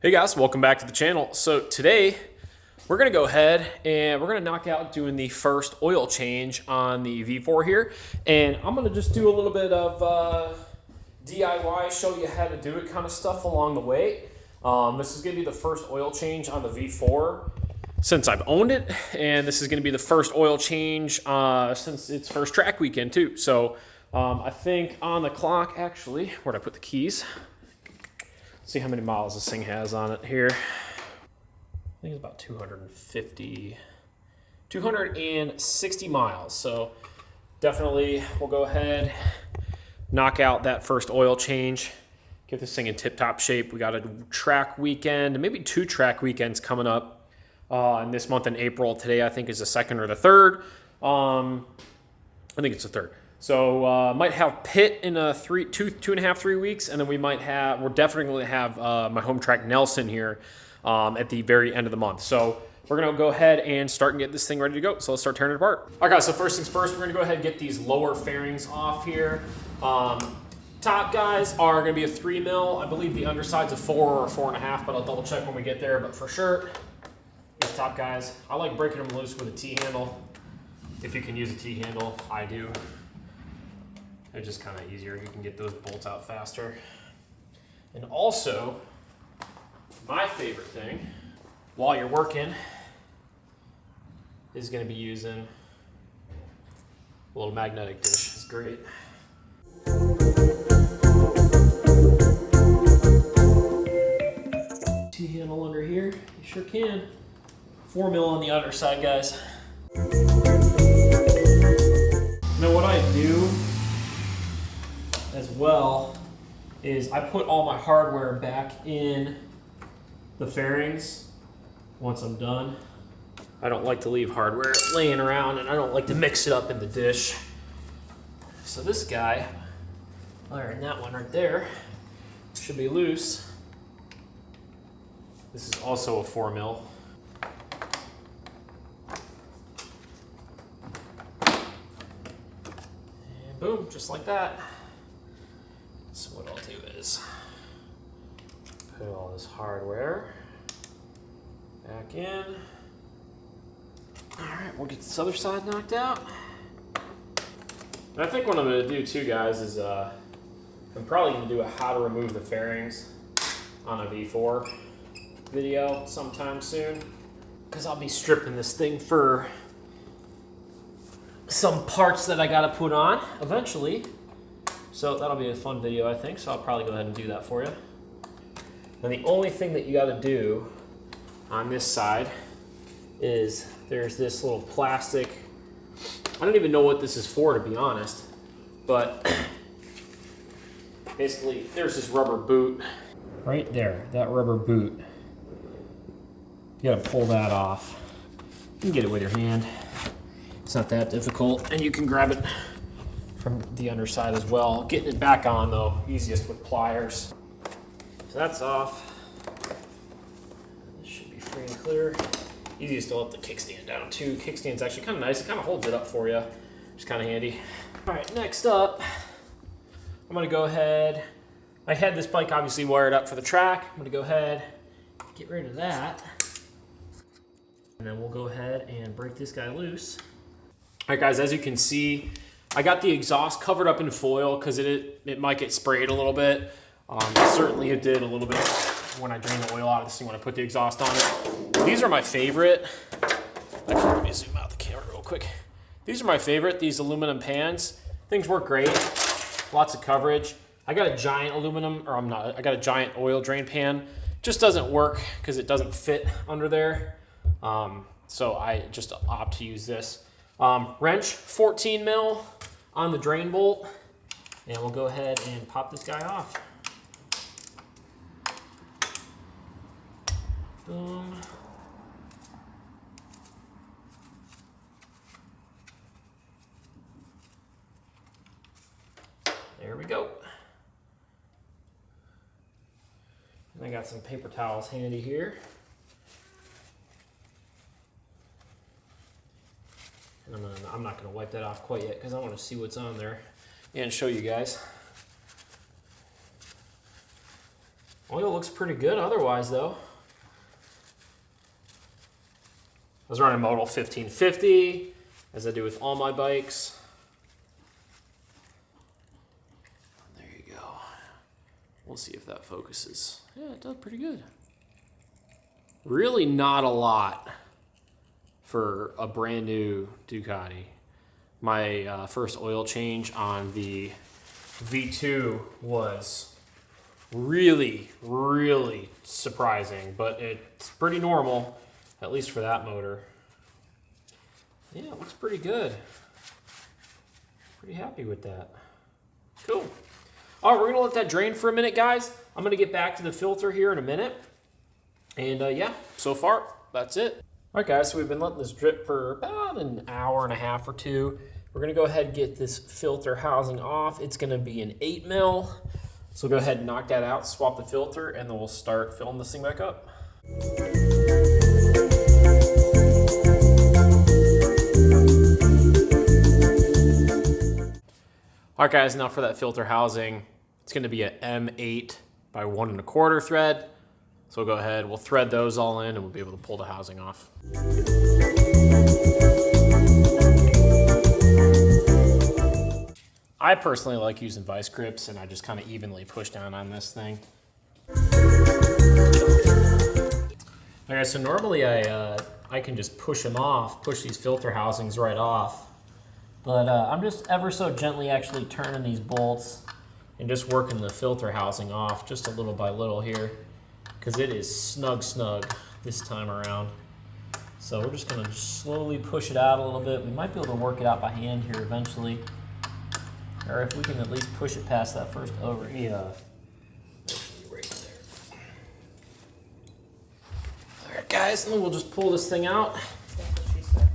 Hey guys, welcome back to the channel. So today we're gonna go ahead and we're gonna knock out doing the first oil change on the V4 here. And I'm gonna just do a little bit of DIY, show you how to do it kind of stuff along the way. This is gonna be the first oil change on the V4 since I've owned it. And this is gonna be the first oil change since its first track weekend too. So I think on the clock, actually, where'd I put the keys? See how many miles this thing has on it here. I think it's about 260 miles. So definitely we'll go ahead, knock out that first oil change, get this thing in tip-top shape. We got a track weekend, maybe 2 track weekends coming up in this month in April. Today I think is the 2nd or the 3rd. I think it's the 3rd. So might have Pitt in 3 weeks, and then we're definitely have my home track Nelson here at the very end of the month. So we're gonna go ahead and start and get this thing ready to go. So let's start tearing it apart. All right guys, so first things first, we're gonna go ahead and get these lower fairings off here. Top guys are gonna be a 3 mil. I believe the underside's a 4 or 4.5, but I'll double check when we get there. But for sure, these top guys, I like breaking them loose with a T-handle. If you can use a T-handle, I do. They're just kind of easier. You can get those bolts out faster. And also, my favorite thing while you're working is going to be using a little magnetic dish. It's great. T-handle under here. You sure can. 4 mil on the underside, guys. Now what I do as well is I put all my hardware back in the fairings once I'm done. I don't like to leave hardware laying around, and I don't like to mix it up in the dish. So this guy, and that one right there, should be loose. This is also a 4 mil. And boom, just like that. So what I'll do is put all this hardware back in. All right, we'll get this other side knocked out. And I think what I'm gonna do too, guys, is I'm probably gonna do a how to remove the fairings on a V4 video sometime soon, because I'll be stripping this thing for some parts that I gotta put on eventually. So that'll be a fun video, I think, so I'll probably go ahead and do that for you. And the only thing that you gotta do on this side is there's this little plastic, I don't even know what this is for, to be honest, but basically there's this rubber boot right there, that rubber boot. You gotta pull that off. You can get it with your hand. It's not that difficult, and you can grab it from the underside as well. Getting it back on though, easiest with pliers. So that's off. This should be free and clear. Easiest to let the kickstand down too. Kickstand's actually kind of nice. It kind of holds it up for you. It's kind of handy. All right, next up, I'm gonna go ahead. I had this bike obviously wired up for the track. I'm gonna go ahead, get rid of that. And then we'll go ahead and break this guy loose. All right guys, as you can see, I got the exhaust covered up in foil because it might get sprayed a little bit. Certainly it did a little bit when I drained the oil out of this thing when I put the exhaust on it. These are my favorite. Actually, let me zoom out the camera real quick. These are my favorite, these aluminum pans. Things work great, lots of coverage. I got a giant I got a giant oil drain pan. Just doesn't work because it doesn't fit under there. So I just opt to use this. Wrench, 14 mil on the drain bolt, and we'll go ahead and pop this guy off. Boom. There we go. And I got some paper towels handy here. And I'm not going to wipe that off quite yet because I want to see what's on there and show you guys. Oil looks pretty good otherwise though. I was running modal 1550, as I do with all my bikes. There you go. We'll see if that focuses. Yeah, it does pretty good. Really not a lot for a brand new Ducati. My first oil change on the V2 was really, really surprising, but it's pretty normal, at least for that motor. Yeah, it looks pretty good. Pretty happy with that. Cool. All right, we're gonna let that drain for a minute, guys. I'm gonna get back to the filter here in a minute. And yeah, so far, that's it. All right, guys, so we've been letting this drip for about an hour and a half or two. We're gonna go ahead and get this filter housing off. It's gonna be an 8 mil. So go ahead and knock that out, swap the filter, and then we'll start filling this thing back up. All right, guys, now for that filter housing, it's gonna be a M8 by 1 1/4 thread. So we'll go ahead, we'll thread those all in, and we'll be able to pull the housing off. I personally like using vice grips, and I just kind of evenly push down on this thing. Okay, so normally I can just push them off, push these filter housings right off. But I'm just ever so gently actually turning these bolts and just working the filter housing off just a little by little here, because it is snug this time around. So we're just gonna slowly push it out a little bit. We might be able to work it out by hand here eventually. Or if we can at least push it past that first over. Yeah. Right there. All right, guys, and then we'll just pull this thing out. That's what she said.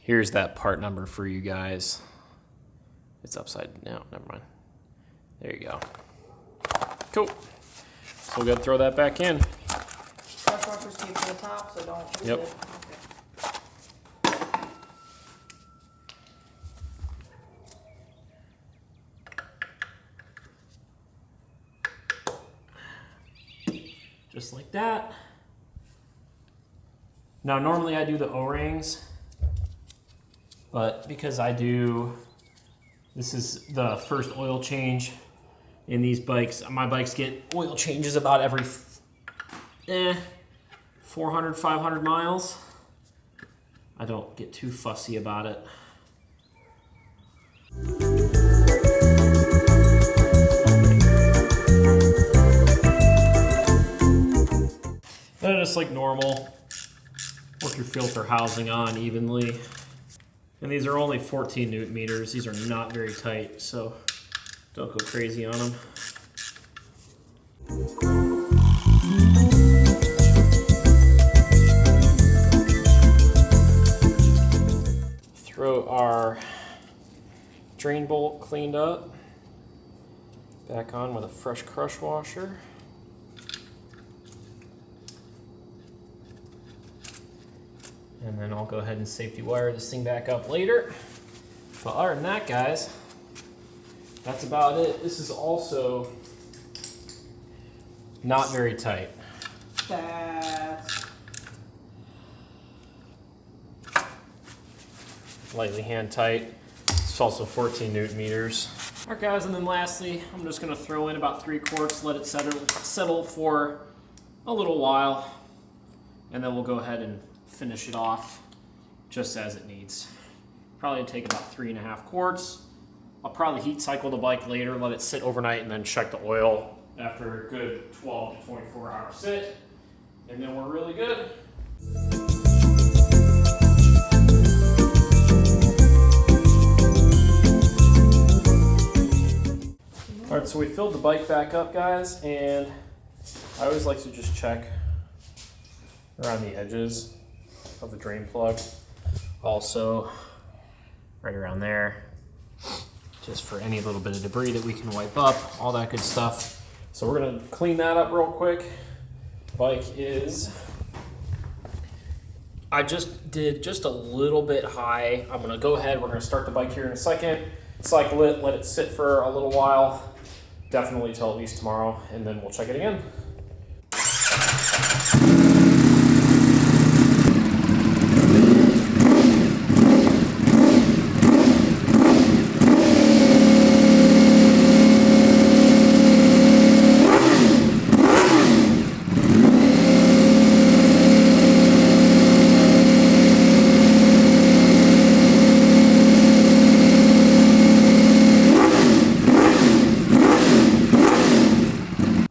Here's that part number for you guys. It's upside down. Never mind. There you go. Cool. So we'll go throw that back in. Brush washer's tape to the top, so don't lose Yep. it. Okay. Just like that. Now normally I do the O-rings, but because this is the first oil change in these bikes. My bikes get oil changes about every 400, 500 miles. I don't get too fussy about it. Then just like normal, work your filter housing on evenly. And these are only 14 Newton meters. These are not very tight, so don't go crazy on them. Throw our drain bolt cleaned up back on with a fresh crush washer. And then I'll go ahead and safety wire this thing back up later. But other than that, guys, that's about it. This is also not very tight. That's... Lightly hand tight. It's also 14 Newton meters. All right, guys, and then lastly, I'm just gonna throw in about 3 quarts, let it settle for a little while, and then we'll go ahead and finish it off just as it needs. Probably take about 3.5 quarts. I'll probably heat cycle the bike later, let it sit overnight, and then check the oil after a good 12 to 24 hour sit, and then we're really good. All right, so we filled the bike back up, guys, and I always like to just check around the edges of the drain plug. Also, right around there, just for any little bit of debris that we can wipe up, all that good stuff. So we're gonna clean that up real quick. Bike is I just did just a little bit high. I'm gonna go ahead, we're gonna start the bike here in a second, cycle it, let it sit for a little while, definitely till at least tomorrow, and then we'll check it again.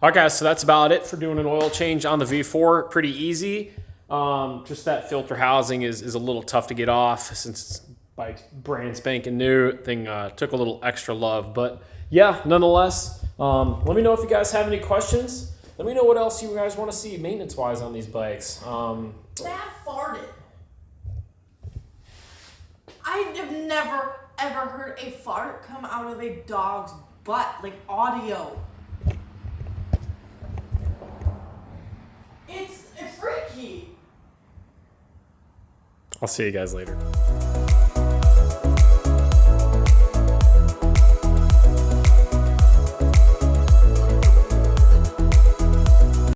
All right, guys, so that's about it for doing an oil change on the V4. Pretty easy. Just that filter housing is a little tough to get off since bike's brand spanking new. Thing took a little extra love, but yeah, nonetheless, let me know if you guys have any questions. Let me know what else you guys want to see maintenance-wise on these bikes. Dad farted. I have never, ever heard a fart come out of a dog's butt, like audio. It's freaky. I'll see you guys later.